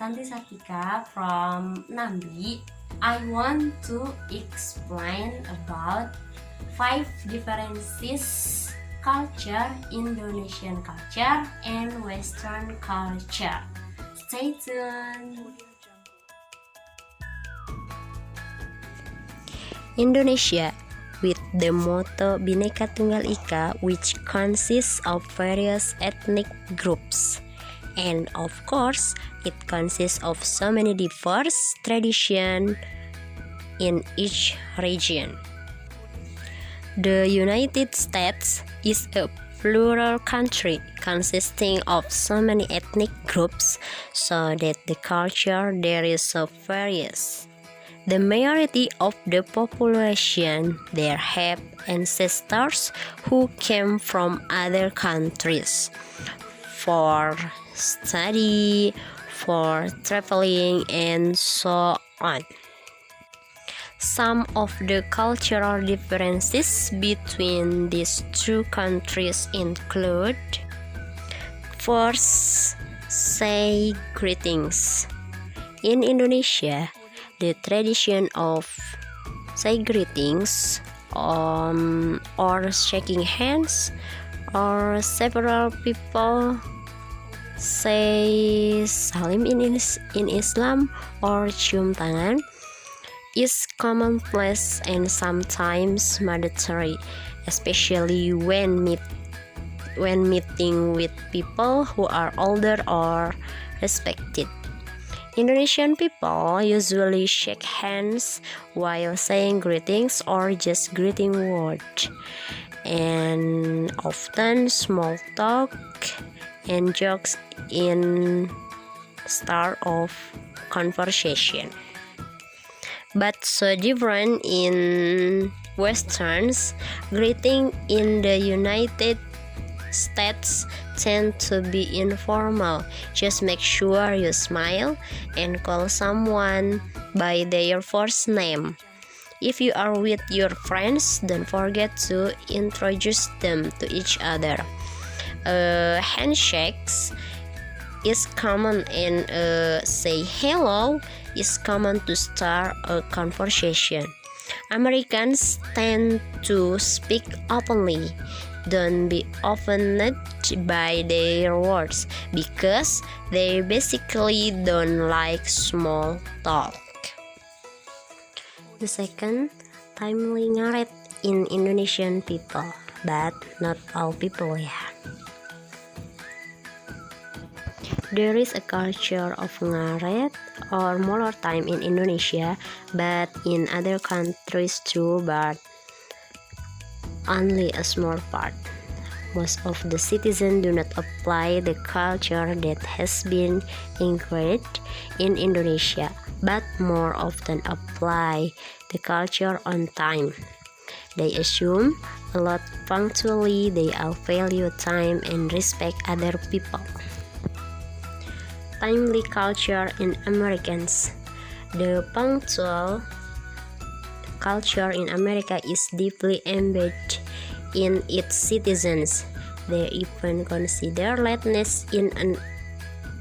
Santi Satika from Nambi. I want to explain about 5 differences culture, Indonesian culture and Western culture. Stay tuned. Indonesia, with the motto Bhinneka Tunggal Ika, which consists of various ethnic groups. And of course, it consists of so many diverse traditions in each region. The United States is a plural country consisting of so many ethnic groups, so that the culture there is so various. The majority of the population there have ancestors who came from other countries for study, for traveling, and so on. Some of the cultural differences between these two countries include: first, say greetings. In Indonesia, the tradition of say greetings or shaking hands, or several people say salim in Islam or cium tangan, is commonplace and sometimes mandatory, especially when meeting with people who are older or respected. Indonesian people usually shake hands while saying greetings or just greeting words, and often small talk and jokes in start of conversation. But so different in Westerns, greeting in the United States tend to be informal. Just make sure you smile and call someone by their first name. If you are with your friends, don't forget to introduce them to each other. Handshakes is common, and say hello is common to start a conversation. Americans tend to speak openly. Don't be offended by their words, because they basically don't like small talk. The second, timely ngaret in Indonesian people, but not all people, yeah. There is a culture of ngaret or molor time in Indonesia, but in other countries too, but only a small part. Most of the citizens do not apply the culture that has been encouraged in Indonesia, but more often apply the culture on time. They assume a lot punctually. They all value time and respect other people. Timely culture in Americans. The punctual culture in America is deeply embedded in its citizens. They even consider lateness in an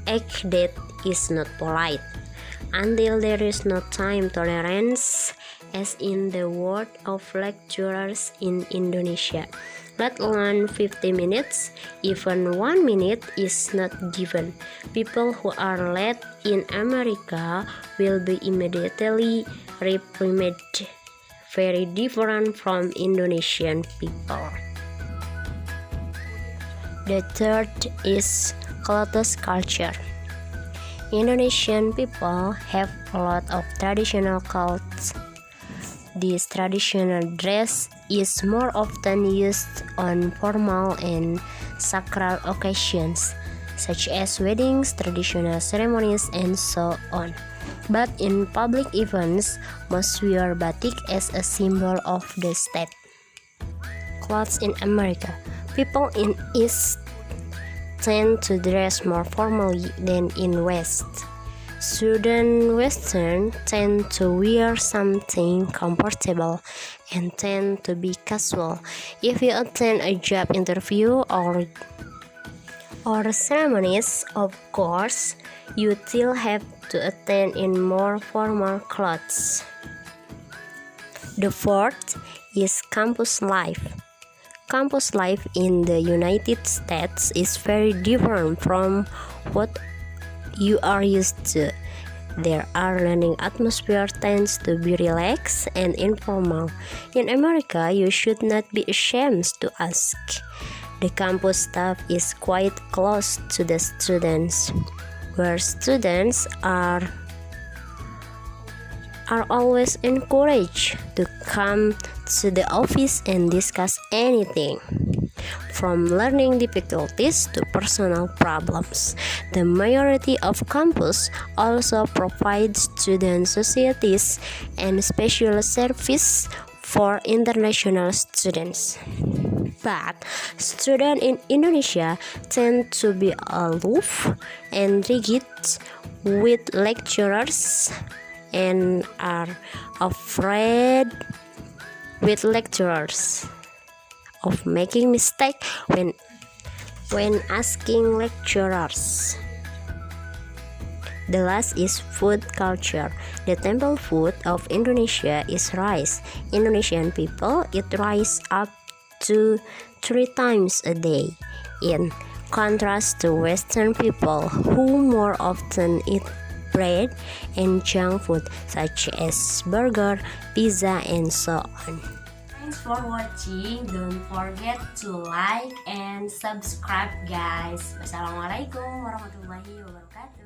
act that is not polite, until there is no time tolerance, as in the word of lecturers in Indonesia. Let alone 50 minutes, even 1 minute is not given. People who are late in America will be immediately reprimanded. Very different from Indonesian people. The third is clothes culture. Indonesian people have a lot of traditional clothes. This traditional dress is more often used on formal and sacral occasions, such as weddings, traditional ceremonies, and so on. But in public events, most wear batik as a symbol of the state. Clothes in America. People in East tend to dress more formally than in West. Students Western tend to wear something comfortable and tend to be casual. If you attend a job interview or ceremonies, of course, you still have to attend in more formal clothes. The fourth is campus life. Campus life in the United States is very different from what you are used to. Their learning atmosphere tends to be relaxed and informal. In America, you should not be ashamed to ask. The campus staff is quite close to the students, where students are always encouraged to come to the office and discuss anything, from learning difficulties to personal problems. The majority of campus also provides student societies and special service for international students. But students in Indonesia tend to be aloof and rigid with lecturers and are afraid with lecturers of making mistake when asking lecturers. The last is food culture. The temple food of Indonesia is rice. Indonesian people eat rice up to 3 times a day, in contrast to Western people who more often eat bread and junk food such as burger, pizza, and so on. Thanks for watching. Don't forget to like and subscribe, guys. Wassalamualaikum warahmatullahi wabarakatuh.